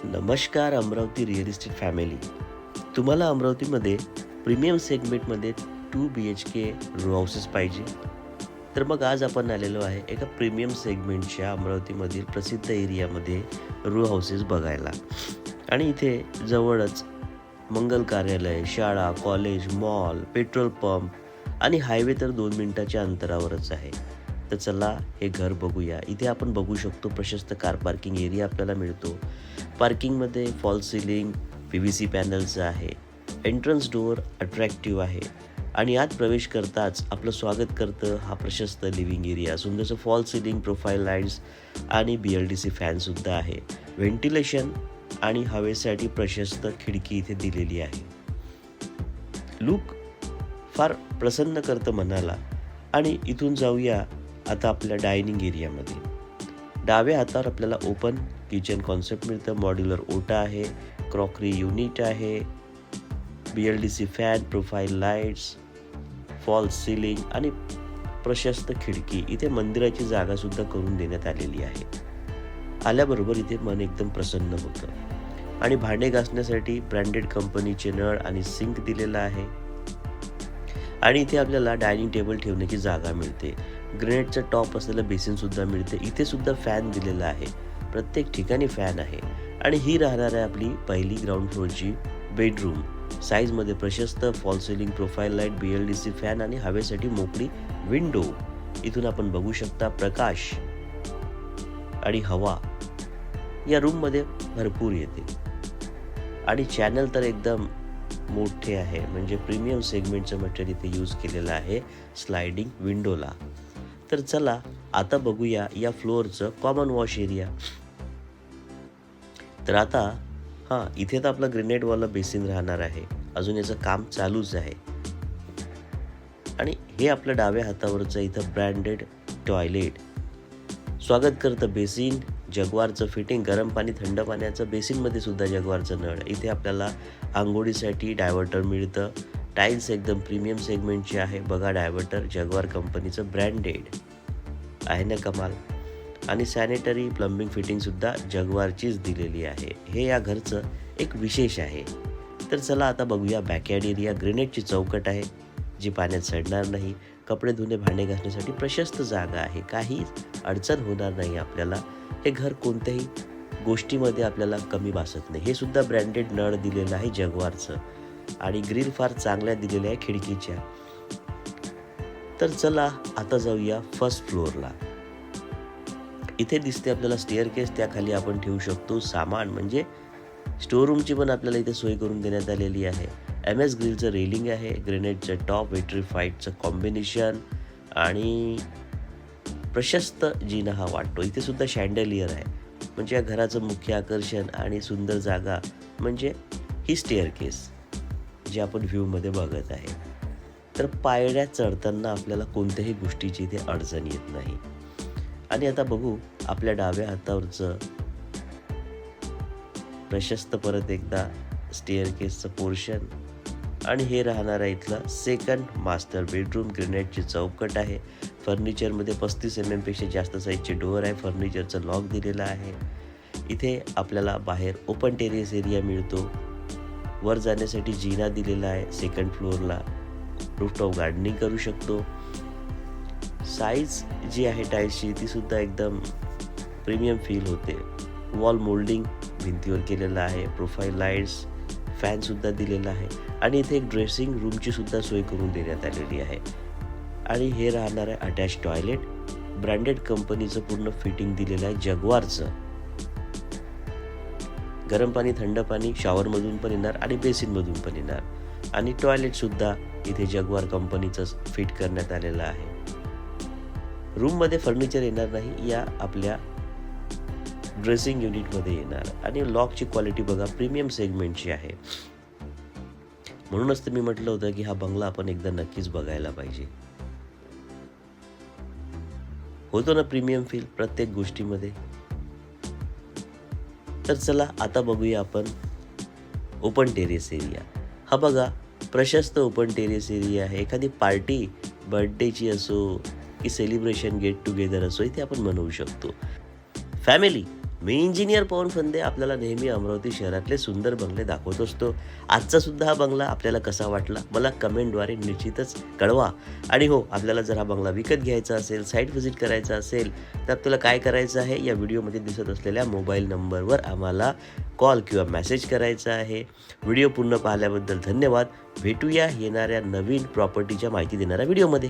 नमस्कार Amravati real estate family. तुम्हाला अमरावतीमध्ये प्रीमियम सेगमेंटमध्ये 2 BHK रो हाऊसेस पाहिजे, तर मग आज आपण आलेलो आहे एका प्रीमियम सेगमेंटच्या अमरावतीमधील प्रसिद्ध एरियामध्ये रो हाऊसेस बघायला. आणि इथे जवळच मंगल कार्यालय, शाळा, कॉलेज, मॉल, पेट्रोल पंप आणि हायवे तर 2 मिनिटाच्या अंतरावरच आहे. तर चला हे घर बघूया. इथे आपण बघू शकतो प्रशस्त कार पार्किंग एरिया आपल्याला मिळतो. पार्किंगमध्ये फॉल सिलिंग PVC पॅनलचं आहे. एंट्रन्स डोअर अट्रॅक्टिव्ह आहे आणि आत प्रवेश करताच आपलं स्वागत करतं हा प्रशस्त लिव्हिंग एरिया. सुंदरसं फॉल सिलिंग, प्रोफाईल लाईट्स आणि BLDC फॅनसुद्धा आहे. व्हेंटिलेशन आणि हवेसाठी प्रशस्त खिडकी इथे दिलेली आहे. लुक फार प्रसन्न करतं मनाला. आणि इथून जाऊया आता आपल्या डायनिंग एरियामध्ये. डाव्या हातावर आपल्याला ओपन किचन कॉन्सेप्ट मिळतं. मॉड्युलर ओटा आहे, क्रॉकरी युनिट आहे, BLDC fan, profile lights, fall ceiling आणि प्रशस्त खिडकी. इथे मंदिराची जागासुद्धा करून देण्यात आलेली आहे. आल्याबरोबर इथे मन एकदम प्रसन्न होतं. आणि भांडे घासण्यासाठी ब्रँडेड कंपनीचे नळ आणि सिंक दिलेला आहे. आणि इथे आपल्याला डायनिंग टेबल ठेवण्याची जागा मिळते. ग्रेनाइटचं टॉप असलेलं बेसिनसुद्धा मिळते. इथे सुद्धा फॅन दिलेला आहे. प्रत्येक ठिकाणी फॅन आहे. आणि ही राहणार आहे आपली पहिली ग्राउंड फ्लोअरची बेडरूम. साईजमध्ये प्रशस्त fall ceiling, profile light, BLDC fan आणि हवेसाठी मोकळी विंडो. इथून आपण बघू शकता प्रकाश आणि हवा या रूममध्ये भरपूर येते. आणि चॅनल तर एकदम मोठे आहे, म्हणजे प्रीमियम सेगमेंटचं मटेरियल इथे यूज केलेलं आहे स्लायडिंग विंडोला. तर चला आता बघूया या फ्लोअरचं कॉमन वॉश एरिया. तर आता इथे तर आपलं ग्रेनाइटवालं बेसिन राहणार आहे. अजून याचं काम चालूच आहे. आणि हे आपलं डाव्या हातावरचं इथं ब्रँडेड टॉयलेट. स्वागत करतं बेसिन, जगवारचं फिटिंग, गरम पाणी, थंड पाण्याचं. बेसिनमध्ये सुद्धा जगवारचं नळ. इथे आपल्याला आंघोळीसाठी डायव्हर्टर मिळतं. टाईल्स एकदम प्रीमियम सेगमेंटचे आहे. बघा डायव्हर्टर जगवार कंपनीचं ब्रँडेड आहे ना, कमाल. आणि सॅनिटरी प्लंबिंग फिटिंगसुद्धा जगवारचीच दिलेली आहे. हे या घरचं एक विशेष आहे. तर चला आता बघूया बॅकयार्ड एरिया. ग्रेनाइटची चौकट आहे जी पाण्यात सडणार नाही. कपडे धुणे, भांडे घासण्यासाठी प्रशस्त जागा आहे. काही अडचण होणार नाही आपल्याला. हे घर कोणत्याही गोष्टीमध्ये आपल्याला कमी भासत नाही. हे सुद्धा ब्रँडेड नळ दिलेलं आहे जगवारचं. आणि ग्रिल फार चांगल्या दिलेल्या आहे खिडकीच्या. तर चला आता जाऊया फर्स्ट फ्लोअरला. इथे दिसते आपल्याला स्टेअरकेस. त्याखाली आपण ठेवू शकतो सामान, म्हणजे स्टोअरूमची पण आपल्याला इथे सोय करून देण्यात आलेली आहे. MS ग्रिलचं रेलिंग आहे. ग्रेनाइटचं टॉप, विट्रिफाईडचं कॉम्बिनेशन आणि प्रशस्त जिना हा वाटतो. इथे सुद्धा शँडलियर आहे, म्हणजे या घराचं मुख्य आकर्षण. आणि सुंदर जागा म्हणजे ही स्टेअरकेस जी आपण व्ह्यूमध्ये बघत आहे. तर पायऱ्या चढताना आपल्याला कोणत्याही गोष्टीची इथे अडचण येत नाही. आणि आता बघू आपल्या डाव्या हातावरचं प्रशस्त परत एकदा स्टेअरकेसचं पोर्शन. आणि हे राहणार आहे इथलं सेकंड मास्टर बेडरूम. ग्रेनाइटची चौकट आहे. फर्निचरमध्ये 35 mm पेक्षा जास्त साईजचे डोअर आहे. फर्निचरचं लॉक दिलेलं आहे. इथे आपल्याला बाहेर ओपन टेरेस एरिया मिळतो. वर जाण्यासाठी जिना दिलेला आहे. सेकंड फ्लोअरला रूफटॉप गार्डनिंग करू शकतो. साईज जी आहे टाईल्सची ती सुद्धा एकदम प्रीमियम फील होते. वॉल मोल्डिंग भिंतीवर केलेलं आहे. प्रोफाईल लाईट्स, फॅनसुद्धा दिलेला आहे. आणि इथे एक ड्रेसिंग रूमची सुद्धा सोय करून देण्यात आलेली आहे. आणि हे राहणार आहे अटॅच टॉयलेट. ब्रँडेड कंपनीचं पूर्ण फिटिंग दिलेलं आहे जगवारचं. गरम पाणी, थंड पाणी शॉवरमधून पण येणार आणि बेसिनमधून पण येणार. आणि टॉयलेटसुद्धा इथे जगवार कंपनीचंच फिट करण्यात आलेलं आहे. रूममध्ये फर्निचर येणार नाही, या आपल्या ड्रेसिंग युनिटमध्ये येणार. आणि लॉकची क्वालिटी बघा, प्रीमियम सेगमेंटची आहे. म्हणूनच तर मी म्हटलं होतं की हा बंगला आपण एकदा नक्कीच बघायला पाहिजे. होतो ना प्रीमियम फील प्रत्येक गोष्टीमध्ये. तर चला आता बघूया आपण ओपन टेरेस एरिया. हा बघा प्रशस्त ओपन टेरेस एरिया आहे. एखादी पार्टी बर्थडेची असो की सेलिब्रेशन, गेट टुगेदर असो, इथे आपण मनवू शकतो. फॅमिली मी इंजिनियर पवन फंदे आपल्याला नेहमी अमरावती शहरातले सुंदर बंगले दाखवत असतो. आजचा सुद्धा हा बंगला आपल्याला कसा वाटला मला कमेंटद्वारे निश्चितच कळवा. आणि हो, आपल्याला जर हा बंगला विकत घ्यायचा असेल, साईट व्हिजिट करायचा असेल, तर आपल्याला काय करायचं आहे, या व्हिडिओमध्ये दिसत असलेल्या मोबाईल नंबरवर आम्हाला कॉल किंवा मेसेज करायचा आहे. व्हिडिओ पूर्ण पाहिल्याबद्दल धन्यवाद. भेटूया येणाऱ्या नवीन प्रॉपर्टीच्या माहिती देणाऱ्या व्हिडिओमध्ये.